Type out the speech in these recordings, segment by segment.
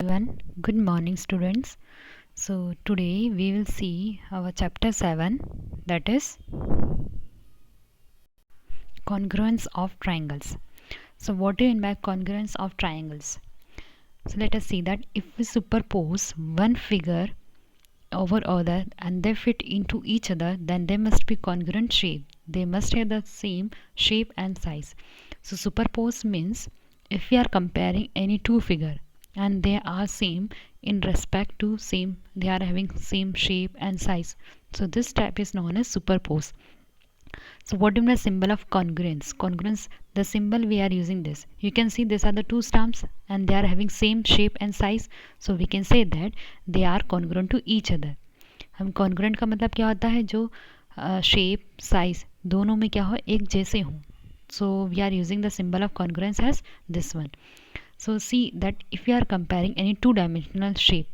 Everyone, good morning students. So today we will see our chapter 7, that is congruence of triangles. So what do you mean by congruence of triangles? So let us see that if we superpose one figure over other and they fit into each other, then they must be congruent shape. They must have the same shape and size. So superpose means if we are comparing any two figure and they are same in respect to same, they are having same shape and size, so this type is known as superpose. So what do you mean by symbol of congruence? Congruence, the symbol we are using this. You can see these are the two stamps and they are having same shape and size. So we can say that they are congruent to each other. हम congruent का मतलब क्या होता है, जो shape size दोनों में क्या हो, एक जैसे हों. So we are using the symbol of congruence as this one. So see that if we are comparing any two-dimensional shape,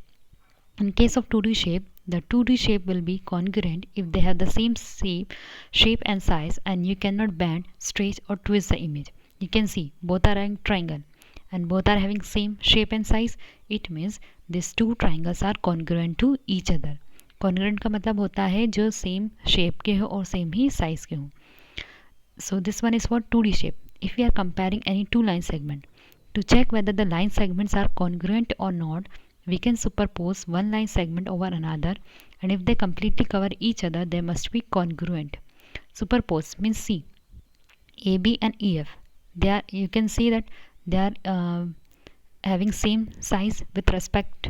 in case of 2D shape, the 2D shape will be congruent if they have the same shape and size, and you cannot bend, stretch or twist the image. You can see both are a triangle and both are having same shape and size. It means these two triangles are congruent to each other. Congruent का मतलब होता है जो same shape के हो और same ही size के हो. So this one is for 2D shape. If we are comparing any two line segment, to check whether the line segments are congruent or not, we can superpose one line segment over another, and if they completely cover each other, they must be congruent. Superpose means see AB and EF. They are, you can see that they are having same size with respect.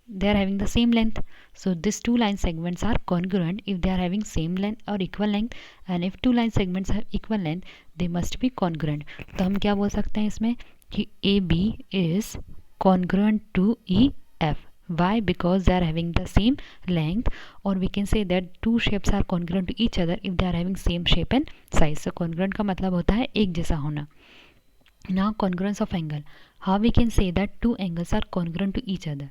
They are having the same length. So these two line segments are congruent if they are having same length or equal length, and if two line segments have equal length, they must be congruent. तो हम क्या बोल सकते हैं इसमें कि AB is congruent to EF. Why? Because they are having the same length, or we can say that two shapes are congruent to each other if they are having same shape and size. So congruent का मतलब होता है एक जैसा होना. Now congruence of angle. How we can say that two angles are congruent to each other?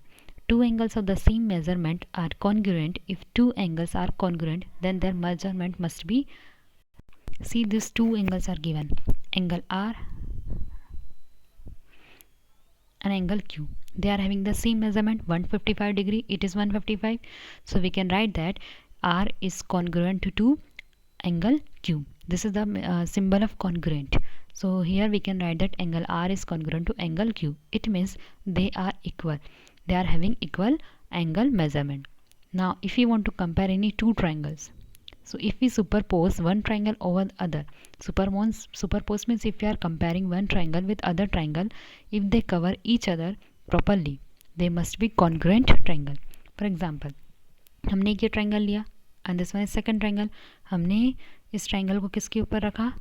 Two angles of the same measurement are congruent. If two angles are congruent, then their measurement must be, see these two angles are given, angle R and angle Q. They are having the same measurement 155 degree. It is 155. So we can write that R is congruent to angle Q. This is the symbol of congruent. So here we can write that angle R is congruent to angle Q. It means they are equal. They are having equal angle measurement. Now if we want to compare any two triangles, so if we superpose one triangle over the other, superpose means if we are comparing one triangle with other triangle, if they cover each other properly, they must be congruent triangle. For example, हमने एक ये triangle लिया and this one is second triangle. हमने इस triangle को किसके ऊपर रखा,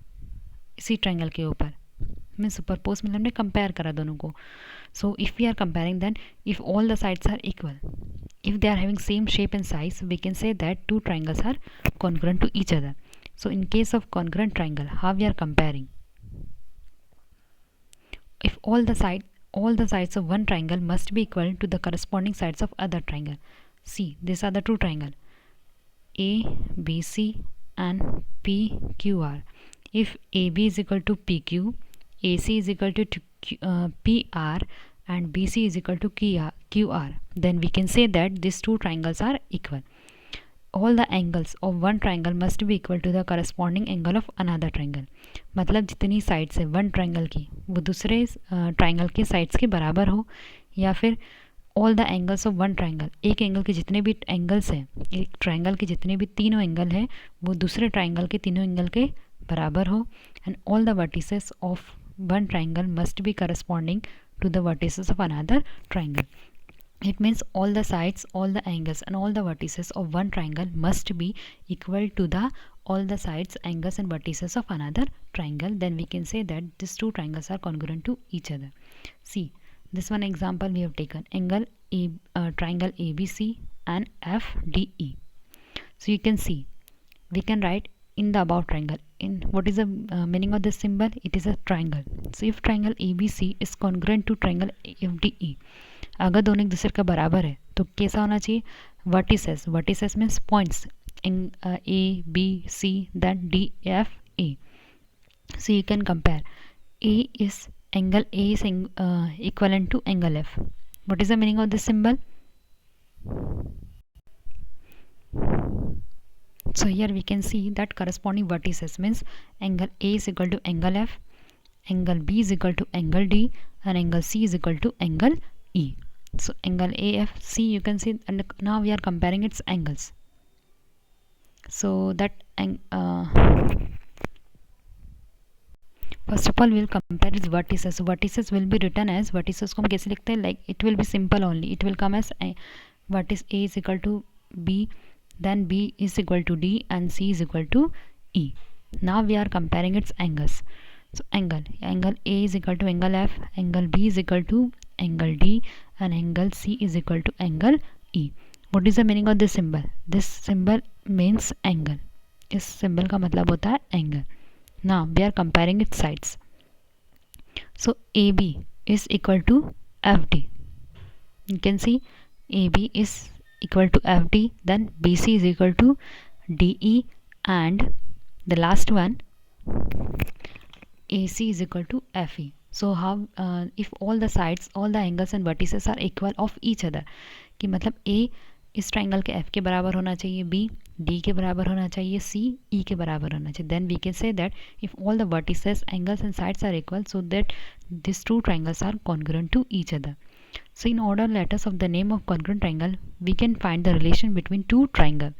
इसी ट्राइंगल के ऊपर. मैं सुपरपोज मतलब हमने कंपेयर करा दोनों को. So if we are comparing then if all the sides are equal, if they are having same shape and size, we can say that two triangles are congruent to each other. So in case of congruent triangle, how we are comparing? If all the sides of one triangle must be equal to the corresponding sides of other triangle. See, these are the two triangle ABC and PQR. If AB is equal to PQ, AC is equal to PR, and BC is equal to QR, then we can say that these two triangles are equal. All the angles of one triangle must be equal to the corresponding angle of another triangle. मतलब जितनी sides है one triangle की वो दूसरे triangle के sides के बराबर हो, या फिर all the angles of one triangle, एक एंगल के जितने भी एंगल्स हैं, एक ट्राइंगल के जितने भी तीनों एंगल हैं वो दूसरे ट्राइंगल के तीनों एंगल के बराबर हो, and all the vertices of one triangle must be corresponding to the vertices of another triangle. It means all the sides, all the angles and all the vertices of one triangle must be equal to the all the sides, angles and vertices of another triangle. Then we can say that these two triangles are congruent to each other. See, this one example we have taken triangle ABC and FDE. So you can see we can write in the above triangle. In what is the meaning of this symbol? It is a triangle. So if triangle ABC is congruent to triangle FDE, अगर दोनों एक दूसरे का बराबर है तो कैसा होना चाहिए? Vertices, vertices means points in A, B, C, then D, F, A. So you can compare. Angle A is equivalent to angle F. What is the meaning of this symbol? So here we can see that corresponding vertices means angle A is equal to angle F, angle B is equal to angle D, and angle C is equal to angle E. So angle AFC you can see, and now we are comparing its angles. So that first of all we will compare its vertices. So vertices will be written as, vertices को हम कैसे लिखते हैं, like it will be simple only. It will come as vertex A is equal to B, then B is equal to D, and C is equal to E. Now we are comparing its angles. So angle A is equal to angle F, angle B is equal to angle D, and angle C is equal to angle E. What is the meaning of this symbol? This symbol means angle. इस symbol का मतलब होता है angle. Now we are comparing its sides. So AB is equal to FD. You can see AB is equal to FD, then BC is equal to DE, and the last one AC is equal to FE. So how if all the sides, all the angles and vertices are equal of each other, कि मतलब A इस triangle के F के बराबर होना चाहिए, B D के बराबर होना चाहिए, C E के बराबर होना चाहिए, then we can say that if all the vertices, angles and sides are equal, so that these two triangles are congruent to each other. So in order letters of the name of congruent triangle, we can find the relation between two triangles.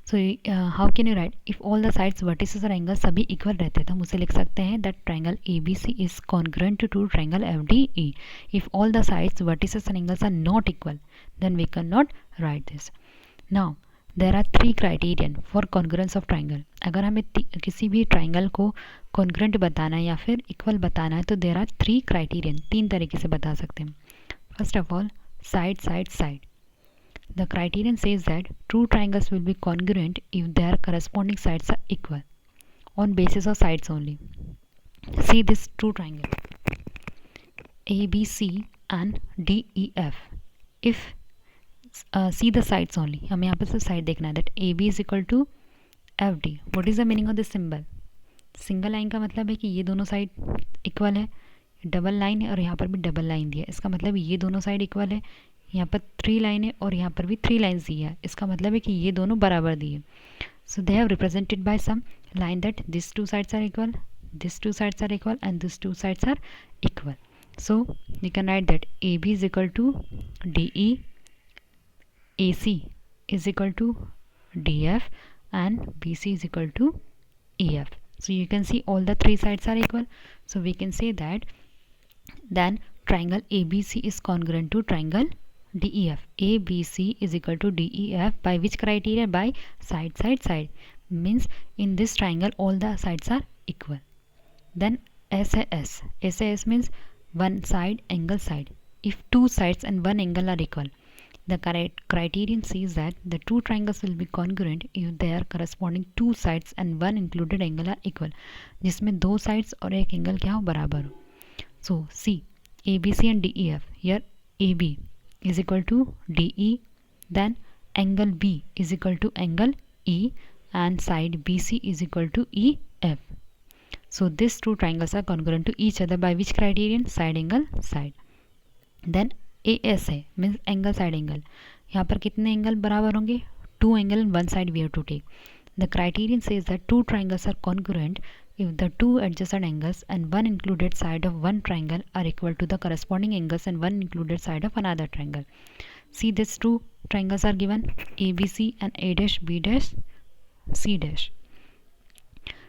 So how can you write, if all the sides, vertices और angles सभी equal रहते हैं तो हम उसे लिख सकते हैं that triangle ABC is congruent to triangle FDE. If all the sides, vertices and angles are not equal, then we cannot write this. Now there are three criterion for congruence of triangle. अगर हमें किसी भी triangle को congruent बताना है या फिर equal बताना है तो there are three criterion, तीन तरीके से बता सकते हैं. First of all, side side side. The criterion says that two triangles will be congruent if their corresponding sides are equal on basis of sides only. See this two triangle ABC and DEF. If see the sides only, हमें यहाँ पर सिर्फ side देखना है, that AB is equal to FD. What is the meaning of this symbol? Single line का मतलब है कि ये दोनों साइड इक्वल है, डबल लाइन है और यहाँ पर भी डबल लाइन दिया है, इसका मतलब ये दोनों साइड इक्वल है, यहाँ पर 3 लाइन है और यहाँ पर भी 3 लाइन्स दी है, इसका मतलब है कि ये दोनों बराबर दिए. So they have represented by some line that this two sides are equal, this two sides are equal and this two sides are equal. So you can write that A B is equal to D E, A C is equal to D F and BC is equal to EF. So you can see all the three sides are equal. So we can say that then triangle ABC is congruent to triangle DEF. ABC is equal to DEF by which criteria? By side side side. Means in this triangle all the sides are equal. Then SAS. SAS means one side angle side. If two sides and one angle are equal, the criterion says that the two triangles will be congruent if their corresponding two sides and one included angle are equal. जिसमें दो sides और एक angle क्या हो, बराबर हो. So see ABC and DEF. Here AB is equal to DE, then angle B is equal to angle E, and side BC is equal to EF. So these two triangles are congruent to each other by which criterion? Side angle side. Then ASA means angle side angle. यहाँ पर कितने angle बराबर होंगे? 2 angle and one side we have to take. The criterion says that two triangles are congruent if the two adjacent angles and one included side of one triangle are equal to the corresponding angles and one included side of another triangle. See these two triangles are given, ABC and A dash B dash C dash.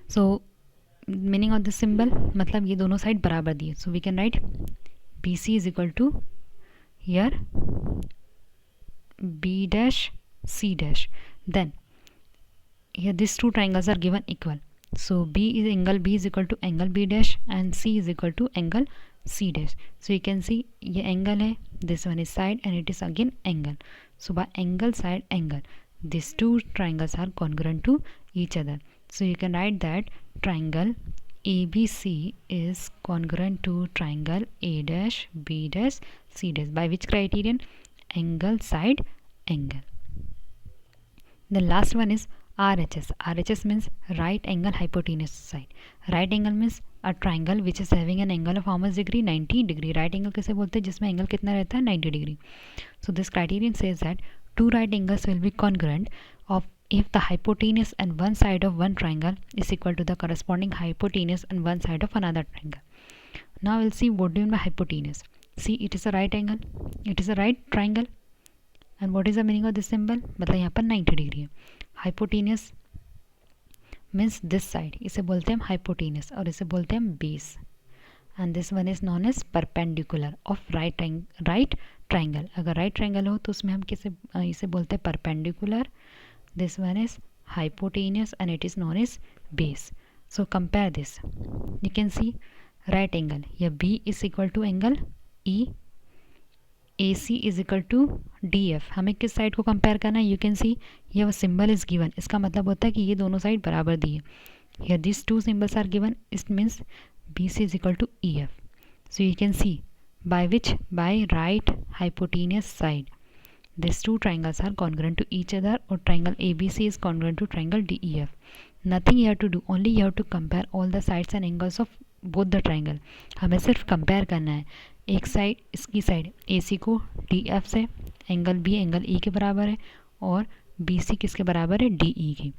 So meaning of this symbol, मतलब ये दोनों side बराबर दिए. So we can write BC is equal to here B dash C dash. Then here these two triangles are given equal. So angle B is equal to angle B dash and C is equal to angle C dash. So you can see ये angle है, this one is side and it is again angle. So by angle side angle, these two triangles are congruent to each other. So you can write that triangle ABC is congruent to triangle A dash B dash C dash. By which criterion? Angle side angle. The last one is RHS. RHS means right angle hypotenuse side. Right angle means a triangle which is having an angle of how much degree 90 degree. Right angle किसे बोलते हैं जिसमें angle कितना रहता है 90 degree. So this criterion says that two right angles will be congruent of if the hypotenuse on one side of one triangle is equal to the corresponding hypotenuse on one side of another triangle. Now we'll see what do you mean by hypotenuse. See, it is a right angle, it is a right triangle, and what is the meaning of this symbol? मतलब यहाँ पर 90 degree है. Hypotenuse means this side, इसे बोलते हैं हम hypotenuse और इसे बोलते हैं हम base. And this one is known as perpendicular of right triangle. अगर right triangle हो तो उसमें हम इसे बोलते हैं perpendicular. This one is hypotenuse and it is known as base. So compare this. You can see right angle. Yeah, B is equal to angle E. AC is equal to DF. हमें किस side को compare करना है? You can see ये वो symbol is given. इसका मतलब होता है कि ये दोनों साइड बराबर दी है. Here these two symbols are given. It means BC is equal to EF. So you can see by right hypotenuse side these two triangles are congruent to each other, or triangle ABC is congruent to triangle DEF. Nothing you have to do, only you have to compare all the sides and angles of both the triangle. हमें सिर्फ compare करना है. एक side इसकी side AC को DF से, angle B angle E के बराबर है, और BC किसके बराबर है? DE की.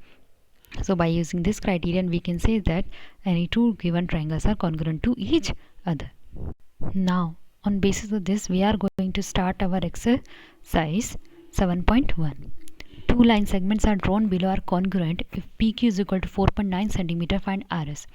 So by using this criterion we can say that any two given triangles are congruent to each other. Now on basis of this we are going to start our exercise 7.1. Two line segments are drawn below are congruent if PQ is equal to 4.9 cm. Find RS.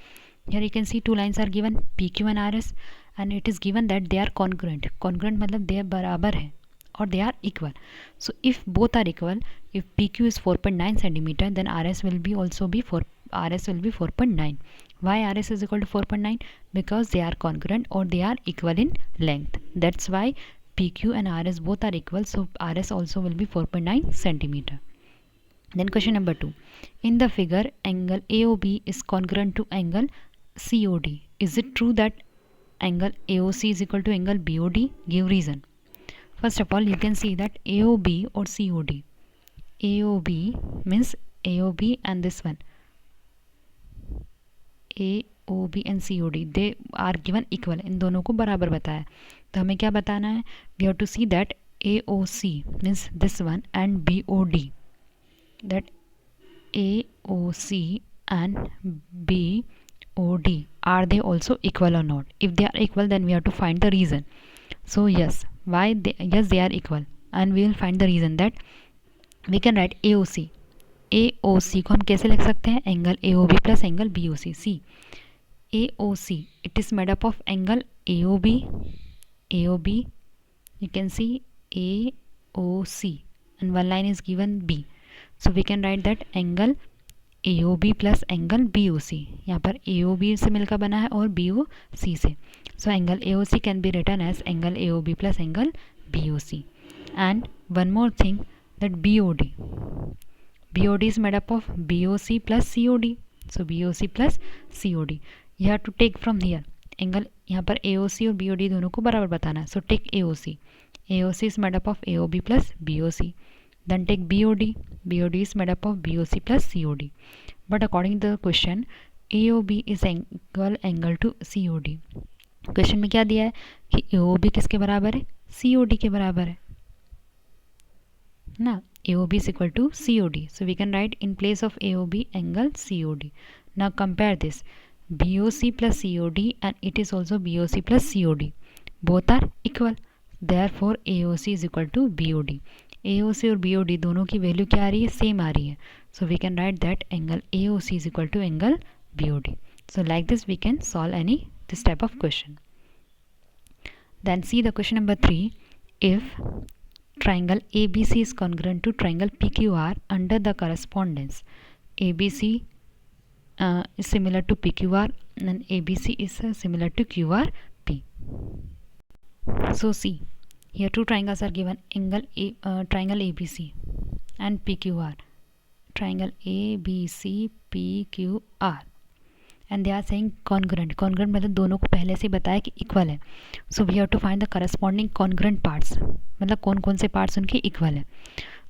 Here you can see two lines are given, PQ and RS, and it is given that they are congruent. Congruent मतलब they are बराबर है or they are equal. So if both are equal, if PQ is 4.9 cm, then RS will be 4.9. Why RS is equal to 4.9? Because they are congruent or they are equal in length. That's why PQ and RS both are equal, so RS also will be 4.9 cm. Then question number 2. In the figure, angle AOB is congruent to angle COD. Is it true that angle AOC is equal to angle BOD? Give reason. First of all, you can see that AOB or COD. AOB means AOB and this one. AOB and COD, they are given equal. इन दोनों को बराबर बताया. तो हमें क्या बताना है? We have to see that AOC means this one and BOD. That AOC and BOD, are they also equal or not? If they are equal, then we have to find the reason. So yes, yes they are equal, and we will find the reason. That we can write AOC. AOC को हम कैसे लिख सकते हैं? Angle AOB plus angle BOC. See AOC, it is made up of angle AOB. You can see AOC, and one line is given B. So we can write that angle AOB plus angle BOC. यहाँ पर AOB से मिलकर बना है और BOC से. So angle AOC can be written as angle AOB plus angle BOC. And one more thing, that BOD. BOD is made up of BOC plus COD. So BOC plus COD. You have to take from here. Angle यहाँ पर AOC और BOD दोनों को बराबर बताना है. So take AOC. AOC is made up of AOB plus BOC. Then take BOD. BOD is made up of BOC plus COD. But according to the question, AOB is angle to COD. Question में क्या दिया है कि AOB किसके बराबर है? COD के बराबर है ना. AOB is equal to COD. So we can write in place of AOB angle COD. Now compare this. BOC plus COD, and it is also BOC plus COD. Both are equal. Therefore AOC is equal to BOD. AOC और BOD दोनों की value क्या आ रही है? Same आ रही है. So we can write that angle AOC is equal to angle BOD. So like this we can solve this type of question. Then see the question number 3. If triangle ABC is congruent to triangle PQR under the correspondence, ABC is similar to PQR and ABC is similar to QRP. So see, here two triangles are given, triangle ABC and PQR. Triangle ABC PQR, and they are saying congruent. Congruent मतलब दोनों को पहले से बताया कि equal है. So we have to find the corresponding congruent parts. मतलब कौन कौन से parts उनके इक्वल है.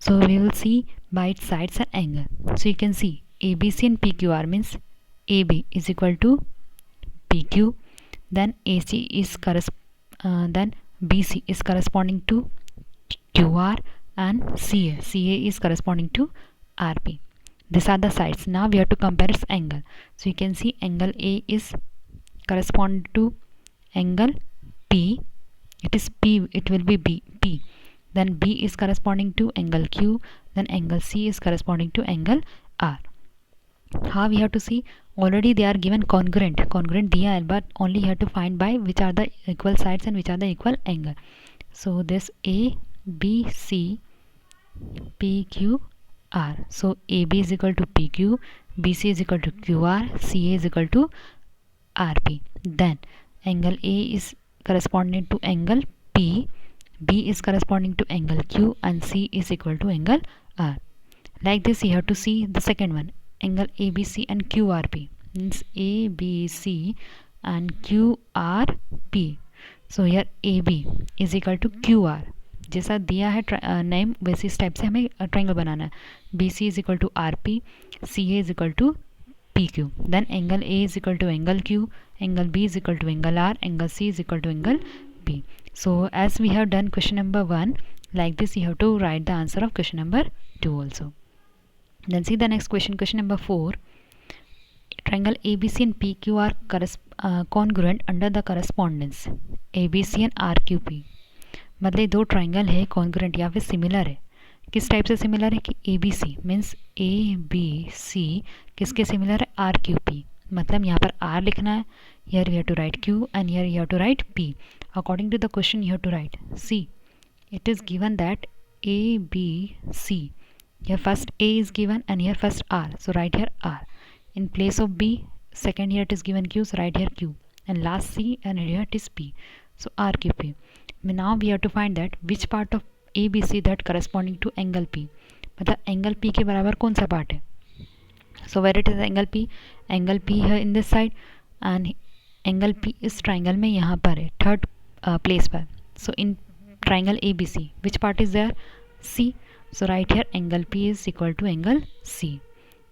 So we will see by its sides and angle. So you can see ABC and PQR means AB is equal to PQ. Then AC is then BC is corresponding to QR, and CA is corresponding to RP. These are the sides. Now we have to compare its angle. So you can see angle A is corresponding to angle P. It is P, it will be P. Then B is corresponding to angle Q. Then angle C is corresponding to angle R. How we have to see? Already they are given congruent दिया है, but only you have to find by which are the equal sides and which are the equal angle. So this A, B, C, P, Q, R. So AB is equal to PQ, BC is equal to QR, CA is equal to RP. Then angle A is corresponding to angle P, B is corresponding to angle Q, and C is equal to angle R. Like this you have to see the second one, angle ABC and QRP, means ABC and QRP. So here AB is equal to QR, जैसा दिया है name वैसे इस type से हमें triangle बनाना है. BC is equal to RP, CA is equal to PQ. Then angle A is equal to angle Q, angle B is equal to angle R, angle C is equal to angle B. So as we have done question number 1, like this you have to write the answer of question number 2 also. Then see the next question, question number 4. Triangle ABC and PQ are congruent under the correspondence ABC and RQP. मतलब दो triangle है congruent या फिर similar है. किस type से similar है कि ABC मीन्स ABC किसके सिमिलर है? RQP. मतलब यहाँ पर R लिखना है, here you have to write Q and here you have to write P. According to the question you have to write. See, it is given that ABC. Here first A is given and here first R. So write here R. In place of B, second here it is given Q, so write here Q. And last C and here it is P. So RQP. Now we have to find that which part of ABC that corresponding to angle P. मतलब angle P के बराबर कौन सा part है? So where it is angle P? Angle P है in this side and angle P इस triangle में यहाँ पर है third place पर. So in triangle ABC, which part is there? C. So right here angle P is equal to angle C.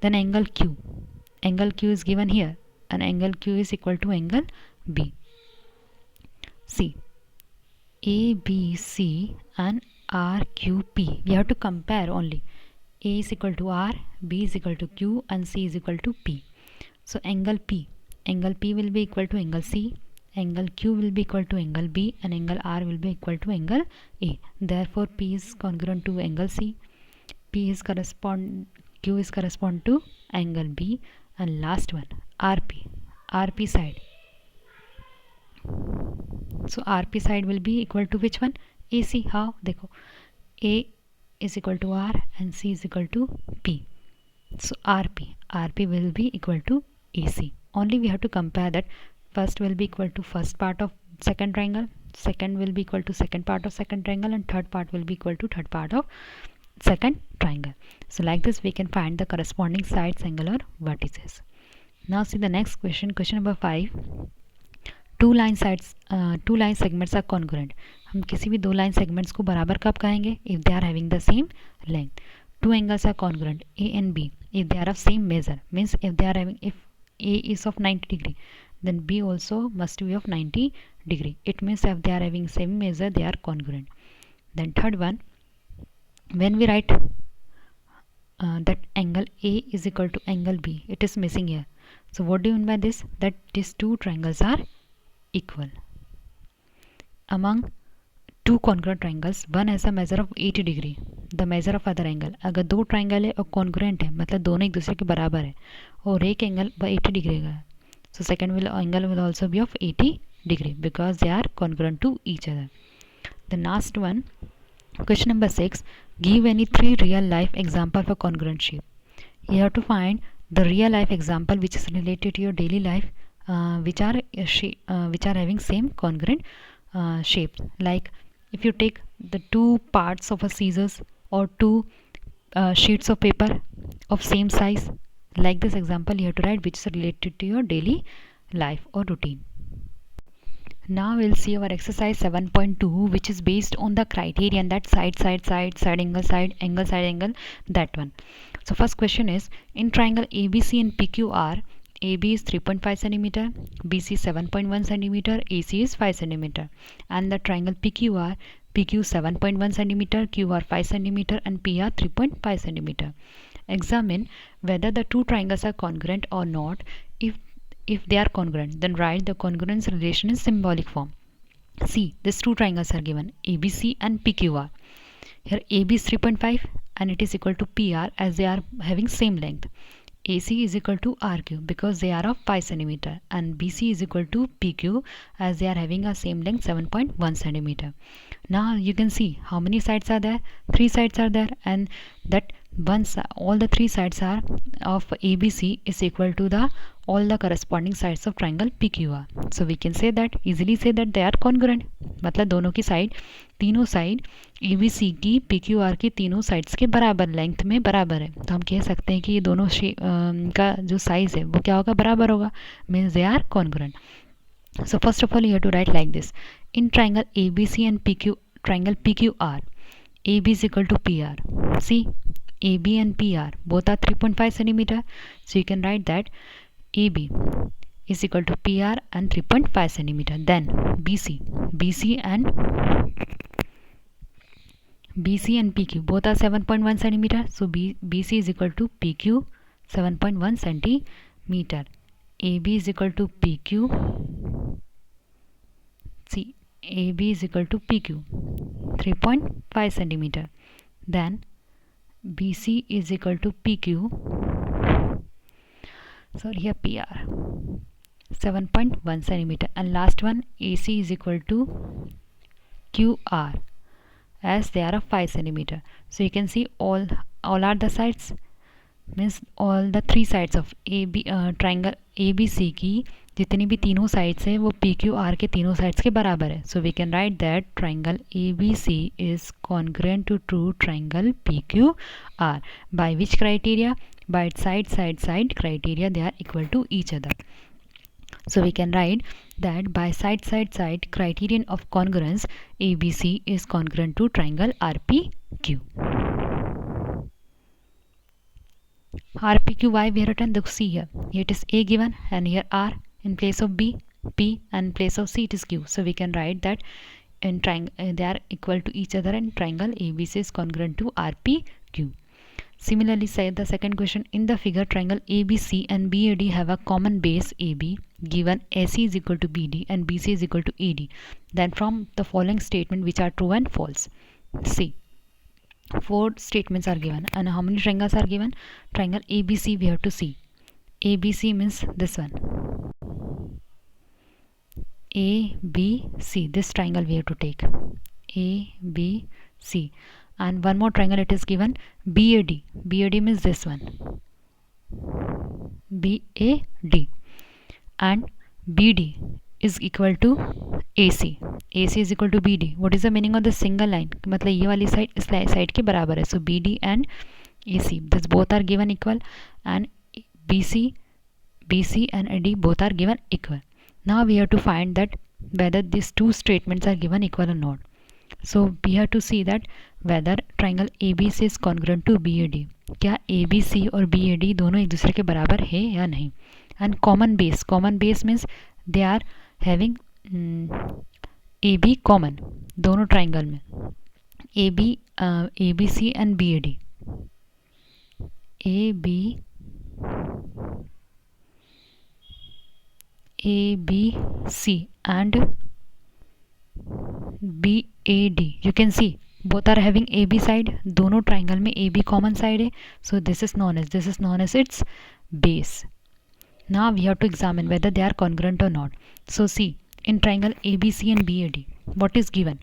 Then angle Q. Angle Q is given here and angle Q is equal to angle B. See, ABC and RQP. We have to compare only. A is equal to R, B is equal to Q, and C is equal to P. So angle P will be equal to angle C, angle Q will be equal to angle B, and angle R will be equal to angle A. Therefore P is congruent to angle C, Q is correspond to angle B, and last one RP side. So RP side will be equal to which one? AC. How? देखो, A is equal to R and C is equal to P. So RP will be equal to AC. Only we have to compare that first will be equal to first part of second triangle, second will be equal to second part of second triangle, and third part will be equal to third part of second triangle. So like this we can find the corresponding sides, angle or vertices. Now see the next question, question number 5. Two line segments are congruent. हम किसी भी दो line segments को बराबर कब कहेंगे? If they are having the same length. Two angles are congruent A and B if they are of same measure, means if A is of 90 degree then B also must be of 90 degree. It means if they are having same measure they are congruent. Then third one, when we write that angle A is equal to angle B, it is missing here. So what do you mean by this? That these two triangles are equal. Among two congruent triangles, one has a measure of 80 degree, the measure of other angle. अगर दो triangle है और congruent है मतलब दोनों एक दूसरे के बराबर है और एक एंगल 80 डिग्री का है, so second angle will also be of 80 degree because they are congruent to each other. The last one, question number 6. Give any 3 real life example for congruent shape. You have to find the real life example which is related to your daily life, which are having same congruent shapes. Like if you take the two parts of a scissors or two sheets of paper of same size, like this example you have to write which is related to your daily life or routine. Now we'll see our exercise 7.2, which is based on the criterion that side angle, that one. So first question is, in triangle ABC and PQR, AB is 3.5 centimeter, BC 7.1 centimeter, AC is 5 centimeter, and the triangle PQR, PQ 7.1 centimeter, QR 5 centimeter, and PR 3.5 centimeter. Examine whether the two triangles are congruent or not. If they are congruent, then write the congruence relation in symbolic form. See, these two triangles are given, ABC and PQR. Here AB is 3.5 and it is equal to PR as they are having same length. AC is equal to RQ because they are of 5 centimeter, and BC is equal to PQ as they are having a same length 7.1 centimeter. Now you can see how many sides are there. 3 sides are there, and that all the 3 sides are of ABC is equal to the all the corresponding sides of triangle PQR. So we can say that easily say that they are congruent. मतलब दोनों की side, तीनों side ABC की PQR की तीनों sides के बराबर length में बराबर है, तो हम कह सकते हैं कि ये दोनों का जो साइज है वो क्या होगा, बराबर होगा, means they are congruent. So first of all you have to write like this. In triangle ABC and triangle PQR, AB is equal to PR. See, AB and PR both are 3.5 centimeter. So you can write that AB is equal to PR and 3.5 centimeter. Then BC and PQ both are 7.1 centimeter. So BC is equal to PQ 7.1 centimeter. AB is equal to PQ. See, AB is equal to PQ 3.5 centimeter. Then BC is equal to PQ, sorry here PR 7.1 centimeter, and last one AC is equal to QR as they are of 5 centimeter. So you can see all are the sides, means all the 3 sides of triangle ABC की जितनी भी तीनों sides है वो PQR के तीनों sides के बराबर है. So we can write that triangle ABC is congruent to true triangle PQR. By which criteria? By side criteria, they are equal to each other. So we can write that by side criterion of congruence, ABC is congruent to triangle RPQ. RPQ, why we have written? Look, see here it is A given, and here R in place of B, P, and in place of C it is Q. So we can write that in triangle they are equal to each other, and triangle ABC is congruent to RPQ. Similarly, say the second question, in the figure triangle ABC and BAD have a common base AB, given AC is equal to BD and BC is equal to AD. Then from the following statement which are true and false. See, 4 statements are given, and how many triangles are given? Triangle ABC we have to see. ABC means this one, ABC, this triangle we have to take, ABC. And one more triangle it is given, BAD. BAD means this one, BAD. And BD is equal to AC. AC is equal to BD. What is the meaning of the single line? मतलब ये वाली side इस side के बराबर है. So BD and AC, this both are given equal, and BC and AD both are given equal. Now we have to find that whether these two statements are given equal or not. So we have to see that whether triangle ABC is congruent to BAD. क्या ABC और BAD दोनों एक दूसरे के बराबर है या नहीं? And common base means they are having AB common दोनों ट्राइंगल में, ABC and BAD, ABC and BAD. You can see both are having AB side, दोनों ट्राइंगल में AB कॉमन साइड है. So this is known as its base. Now we have to examine whether they are congruent or not. So see, in triangle ABC and BAD, what is given?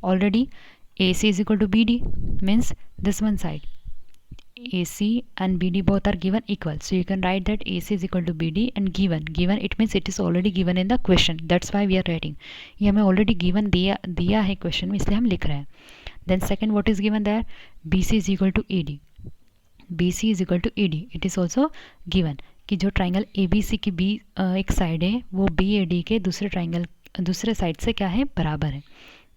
Already AC is equal to BD, means this one side, AC and BD both are given equal. So you can write that AC is equal to BD, and given it means it is already given in the question. That's why we are writing. ये हमें already given दिया है question में, इसलिए हम लिख रहे हैं. Then second, what is given there? BC is equal to AD. BC is equal to AD. It is also given कि जो ट्राइंगल ABC की एक साइड है वो BAD के दूसरे साइड से क्या है, बराबर है.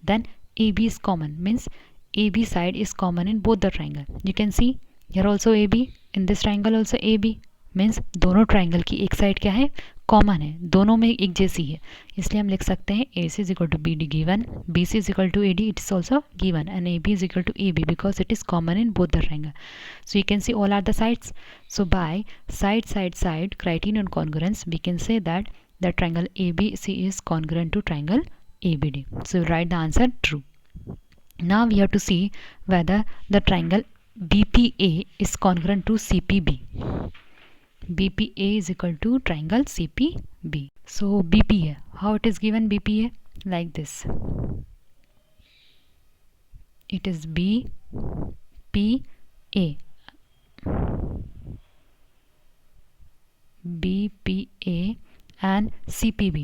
Then AB is common, means AB side is common in both the triangle. You can see here also AB, in this triangle also AB, means दोनों ट्राइंगल की एक साइड क्या है, कॉमन है, दोनों में एक जैसी है, इसलिए हम लिख सकते हैं A C is equal to B D given, B C is equal to A D it is also given, and A B is equal to A B because it is common in both the triangle. So you can see all are the sides. So by side criterion congruence we can say that the triangle ABC is congruent to triangle ABD. So we write the answer true. Now we have to see whether the triangle BPA is congruent to CPB. BPA is equal to triangle CPB. So BPA, how it is given? BPA like this. It is BPA. BPA and CPB,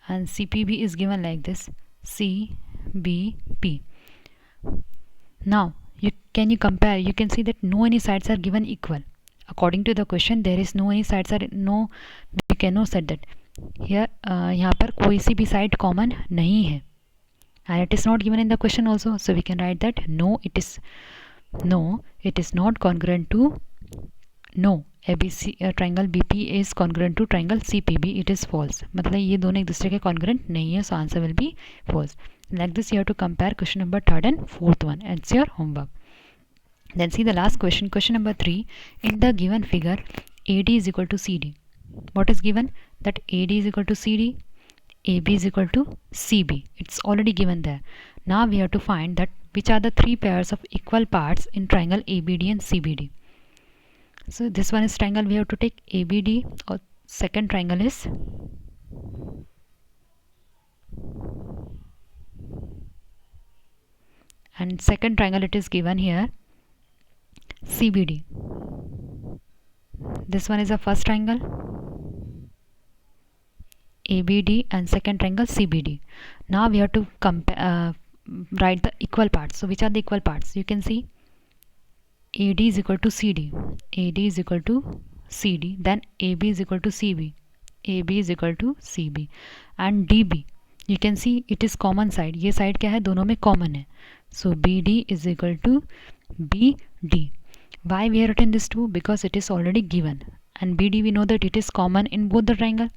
and CPB is given like this, CBP. Now can you compare? You can see that no any sides are given equal. According to the question there is no any sides are no, we cannot set that here. यहाँ पर कोई सी भी side common नहीं है, and it is not given in the question also, so we can write that no it is not congruent to no ABC triangle BPA is congruent to triangle CPB. It is false. मतलब ये दोनों एक दूसरे के congruent नहीं है, so answer will be false. Like this you have to compare question number 3rd and 4th one. It's your homework. Then see the last question, question number 3. In the given figure AD is equal to CD. What is given? That AD is equal to CD, AB is equal to CB. It's already given there. Now we have to find that which are the three pairs of equal parts in triangle ABD and CBD. So this one is triangle, we have to take ABD, or second triangle is and second triangle it is given here CBD. This one is a first triangle ABD and second triangle CBD. Now we have to compare write the equal parts. So which are the equal parts? You can see AD is equal to CD, AD is equal to CD, then AB is equal to CB, AB is equal to CB, and DB. You can see it is common side. ये side क्या है, दोनों में common है. So BD is equal to BD. Why we have written this two? Because it is already given, and BD we know that it is common in both the triangle.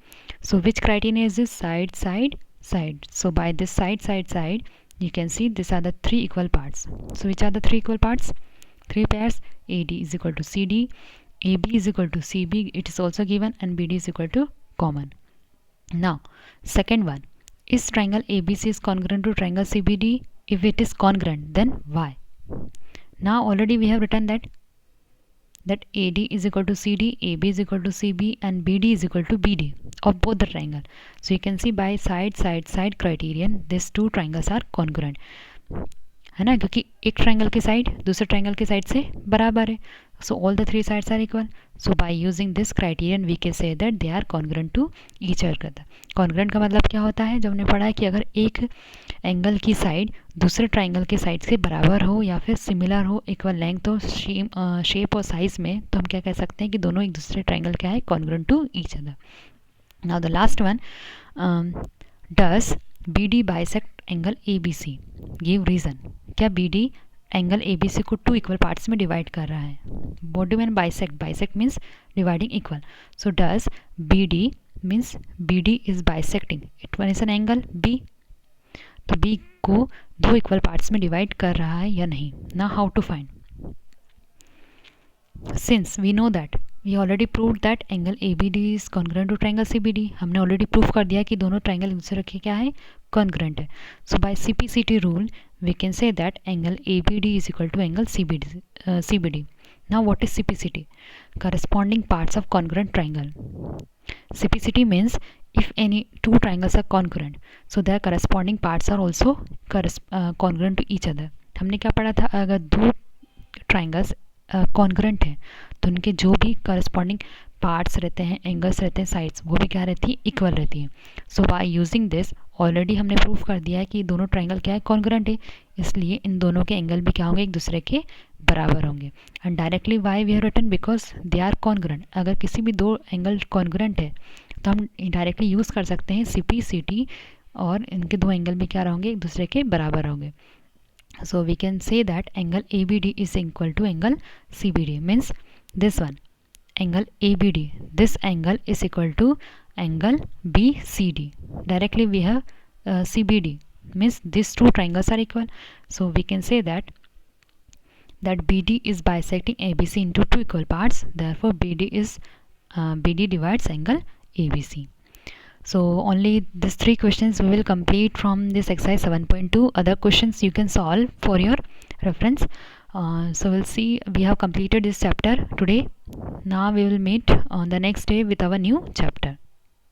So which criterion is this? Side, side, side. So by this side, side, side, you can see these are the three equal parts. So which are the three equal parts? Three pairs. AD is equal to CD, AB is equal to CB, it is also given, and BD is equal to common. Now second one, is triangle ABC is congruent to triangle CBD? If it is congruent, then why? Now already we have written that AD is equal to CD, AB is equal to CB, and BD is equal to BD of both the triangle. So you can see by side, side, side criterion these two triangles are congruent, है ना, क्योंकि एक triangle की side दूसरे triangle की side से बराबर है. So all the three sides are equal. So by using this criterion we can say that they are congruent to each other. Congruent का मतलब क्या होता है? जब हमने पढ़ा है कि अगर एक एंगल की साइड दूसरे ट्राइंगल की साइड से बराबर हो या फिर सिमिलर हो, इक्वल लेंथ हो, शेप और साइज में, तो हम क्या कह सकते हैं कि दोनों एक दूसरे ट्राइंगल क्या है, congruent to each other. Now the last one, does BD bisect angle ABC? Give reason. क्या BD एंगल ABC को टू इक्वल पार्ट्स में डिवाइड कर रहा है? What do mean bisect? Bisect means dividing equal. So does BD means BD is bisecting it one is an angle B. तो B को दो equal parts में divide कर रहा है या नहीं. ना how to find? Since we know that we already prove that angle ABD is congruent to triangle CBD. हमने ऑलरेडी प्रूव कर दिया कि दोनों ट्राइंगल एक दूसरे के क्या है, कॉन्ग्रुएंट है. So by CPCT rule we can say that angle ABD is equal to angle CBD. Now what is CPCT? Corresponding parts of congruent triangle. CPCT means if any two triangles are congruent, so their corresponding parts are also congruent to each other. हमने क्या पढ़ा था? अगर दो triangles congruent हैं तो उनके जो भी करस्पॉन्डिंग पार्ट्स रहते हैं, एंगल्स रहते हैं, साइड्स, वो भी क्या रहती है, इक्वल रहती है. So by using this already हमने प्रूफ कर दिया है कि दोनों ट्राइंगल क्या है, कॉन्ग्रुएंट है, इसलिए इन दोनों के एंगल भी क्या होंगे, एक दूसरे के बराबर होंगे. And directly why we have written? Because they are congruent. अगर किसी भी दो एंगल कॉन्ग्रुएंट है तो हम डायरेक्टली यूज़ कर सकते हैं CPCT, और इनके दो एंगल भी क्या होंगे, एक दूसरे के बराबर होंगे. So we can say that angle ABD is equal to angle CBD. Means this one, angle ABD. This angle is equal to angle BCD. Directly we have CBD, means these two triangles are equal. So we can say that BD is bisecting ABC into two equal parts. Therefore BD divides angle ABC. So only these three questions we will complete from this exercise 7.2. Other questions you can solve for your reference. So we'll see, we have completed this chapter today. Now we will meet on the next day with our new chapter.